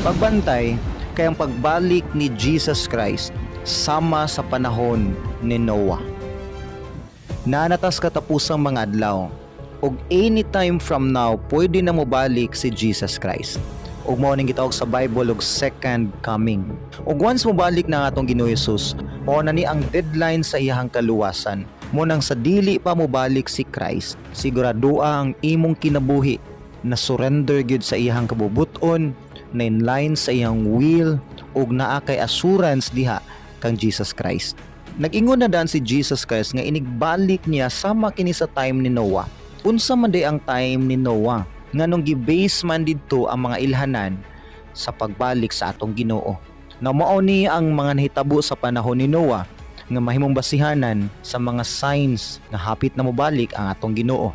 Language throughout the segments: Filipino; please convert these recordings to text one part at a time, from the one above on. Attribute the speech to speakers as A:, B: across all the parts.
A: Pagbantay kay ang pagbalik ni Jesus Christ sama sa panahon ni Noah. Naanatas katapusang mga adlaw, ug anytime from now pwede na mobalik si Jesus Christ. Ug mao ning gitawag sa Bible og second coming. Ug once mobalik na nga atong Ginoo Hesus, mao na ni ang deadline sa iyang kaluwasan. Mo nang sa dili pa mobalik si Christ, siguradua ang imong kinabuhi na surrender gyud sa iyang kabubuton, na in line sa iyang will, ug naa kay assurance diha kang Jesus Christ. Nag-ingon na daan si Jesus Christ nga inigbalik niya sama kini sa time ni Noah. Unsa man day ang time ni Noah nganong gi-base man didto ang mga ilhanan sa pagbalik sa atong Ginoo. Na mao ni ang mga nahitabo sa panahon ni Noah nga mahimong basihanan sa mga signs nga hapit na mobalik ang atong Ginoo.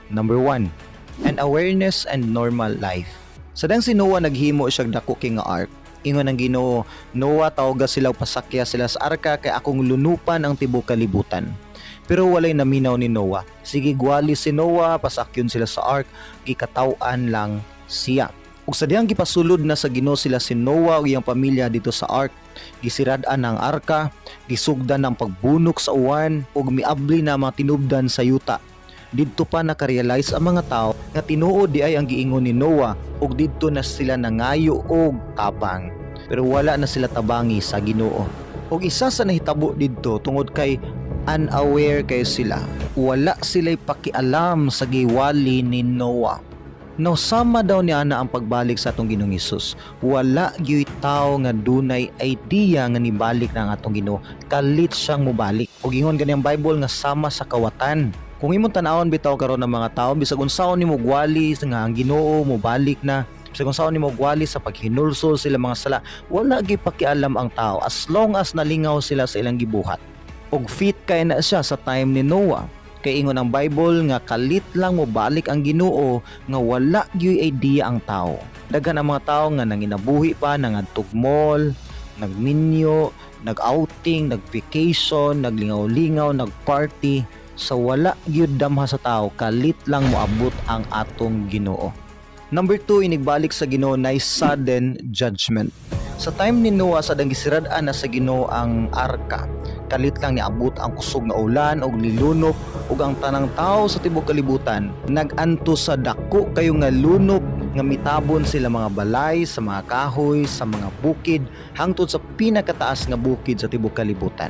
A: Number 1, an awareness and normal life. Sadang si Noah naghimo siya dako kay nga ark. Ingon ang Ginoo, Noah, tawga sila pasakya sila sa arka kay akong lunupan ang tibuok kalibutan. Pero walay naminaw ni Noah. Sige, gwali si Noah, pasakyon sila sa ark, gikataw-an lang siya. Ug sa dihang gipasulod na sa Ginoo sila si Noah ug iyang pamilya dito sa ark, gisirad-an ang arka, gisugdan ng pagbunok sa uwan ug miabli na mga tinubdan sa yuta. Didto pa nakarealize ang mga tao nga tinuod di ay ang giingon ni Noah ug didto na sila nangayo og tabang. Pero wala na sila tabangi sa Ginoo. Ug isa sa nahitabo didto tungod kay unaware kay sila. Wala sila'y pakialam sa giwali ni Noah. No, sama daw ni ana ang pagbalik sa atong Ginoong Hesus. Wala gyud tawo nga dunay idea nga nibalik na ang atong Ginoo. Kalit siyang mobalik. Ug ingon gani ang Bible nga sama sa kawatan. Kung imong tan-awon bitaw karon ng mga tao, bisag unsaon nimo gwali nga ang Ginoo mobalik na, bisag unsaon nimo gwali sa paghinulsol sila mga sala, wala gyud pakialam ang tao as long as nalingaw sila sa ilang gibuhat. Og fit kay na siya sa time ni Noah. Kay ingon ang Bible nga kalit lang mobalik ang Ginoo nga wala gyud idea ang tao. Daghan ang mga tao nga nanginabuhi pa nangadtog mall, nagminyo, nag-outing, nag-vacation, naglingaw-lingaw, nag-party. Sa wala gyud damha sa tao, kalit lang moabot ang atong Ginoo. Number 2, inigbalik sa Ginoo na sudden judgment. Sa time ni Noah, sadang gisirad-an na sa Ginoo ang arka. Kalit lang niabot ang kusog nga ulan og nilunop ug ang tanang tao sa tibuok kalibutan nag-anto sa dako kayo nga lunop nga mitabon sila mga balay sa mga kahoy, sa mga bukid hangtod sa pinakataas nga bukid sa tibuok kalibutan.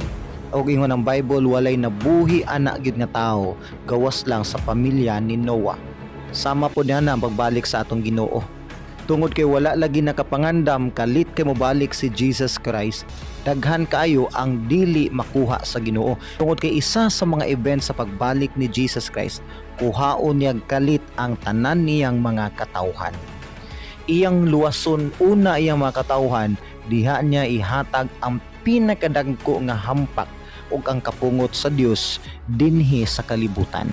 A: Og ingon ang Bible, walay nabuhi ana gyud nga tawo gawas lang sa pamilya ni Noah. Sama po niya na ang pagbalik sa atong Ginoo. Tungod kay wala lagi nakapangandam, kalit kay mobalik si Jesus Christ, daghan kaayo ang dili makuha sa Ginoo. Tungod kay isa sa mga event sa pagbalik ni Jesus Christ, kuhaon niya kalit ang tanan niyang mga katawhan. Iyang luwason una iyang mga katawhan, diha niya ihatag ang pinakadagko nga hampak ug ang kapungot sa Dios dinhi sa kalibutan.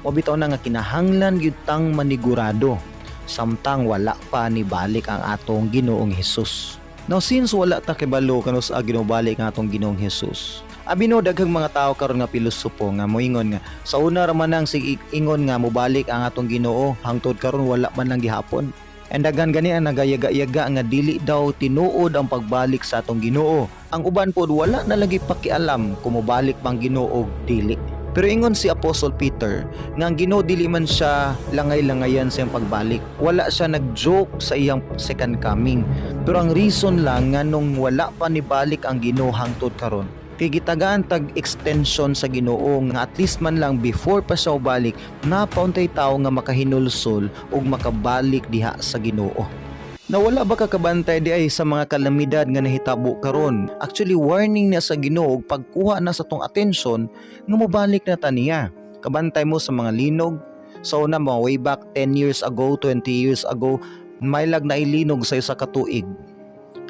A: Mabitaw na nga kinahanglan gyud tang manigurado samtang wala pa ni balik ang atong Ginoong Hesus. Now since wala ta kibalo kanos ginobalik ang atong Ginoong Hesus, abino daghang mga tao karon nga pilosopo nga moingon nga sa una ra man nang sig ingon nga mobalik ang atong Ginoo hangtod karon wala man lang gihapon. And daghan gani ang nagayaga-yaga nga dili daw tinuod ang pagbalik sa atong Ginoo. Ang uban pod wala na lagi pakialam kung mobalik bang Ginoo og dili. Pero ingon si Apostle Peter nga ang Ginoo dili man siya langay-langayan sa iyang pagbalik. Wala siya nag-joke sa iyang second coming. Pero ang reason lang nga nung wala pa ni balik ang Ginoo hangtod karon, kay gitagaan tag extension sa Ginoo nga at least man lang before pa siya balik, napauntay tao nga makahinulsol ug makabalik diha sa Ginoo. Nawala ba kakabantay di ay sa mga kalamidad nga nahitabo karon? Actually, warning niya sa Ginoo ug pagkuha na sa tong atensyon nga mobalik na ta niya. Kabantay mo sa mga linog. Sa una, mga way back 10 years ago, 20 years ago, may lag na ilinog sa isa ka tuig.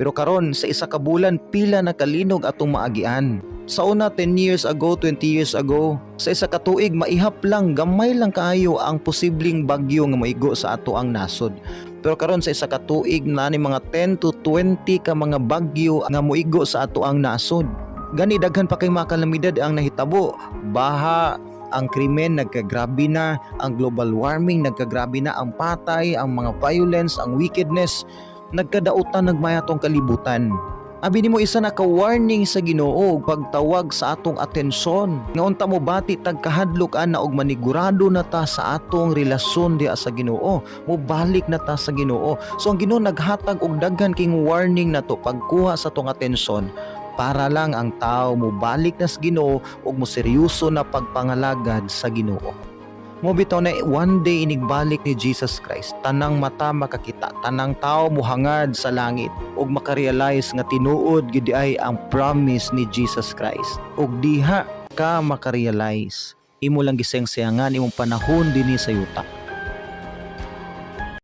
A: Pero karon sa isa ka bulan, pila na kalinog atong maagian. Sa una, 10 years ago, 20 years ago, sa isa ka tuig, maihap lang, gamay lang kaayo ang posibleng bagyo nga maigo sa ato ang nasod. Pero karon sa isa ka tuig na ni mga 10 to 20 ka mga bagyo nga moigo sa ato ang nasod. Gani daghan pa kay mga kalamidad ang nahitabo. Baha, ang krimen nagkagrabe na, ang global warming nagkagrabe na, ang patay, ang mga violence, ang wickedness. nagkadautan nagmayatong kalibutan. Abi nimo isa na ka-warning sa Ginoo ug pagtawag sa atong atensyon. Nga unta mo bati tagkahadlok ana og manigurado na ta sa atong relasyon diha sa Ginoo. Mobalik na ta sa Ginoo. So ang Ginoo naghatag og daghan king warning na to pagkuha sa atong atensyon para lang ang tao mobalik na sa Ginoo ug moseryoso na pagpangalagad sa Ginoo. Mo bitaw na one day inigbalik ni Jesus Christ, tanang mata makakita, tanang tao muhangad sa langit ug makarealize nga tinuod gid ay ang promise ni Jesus Christ. Ug diha ka makarealize, imo lang gisayang-sayangan imong panahon dinhi sa yuta.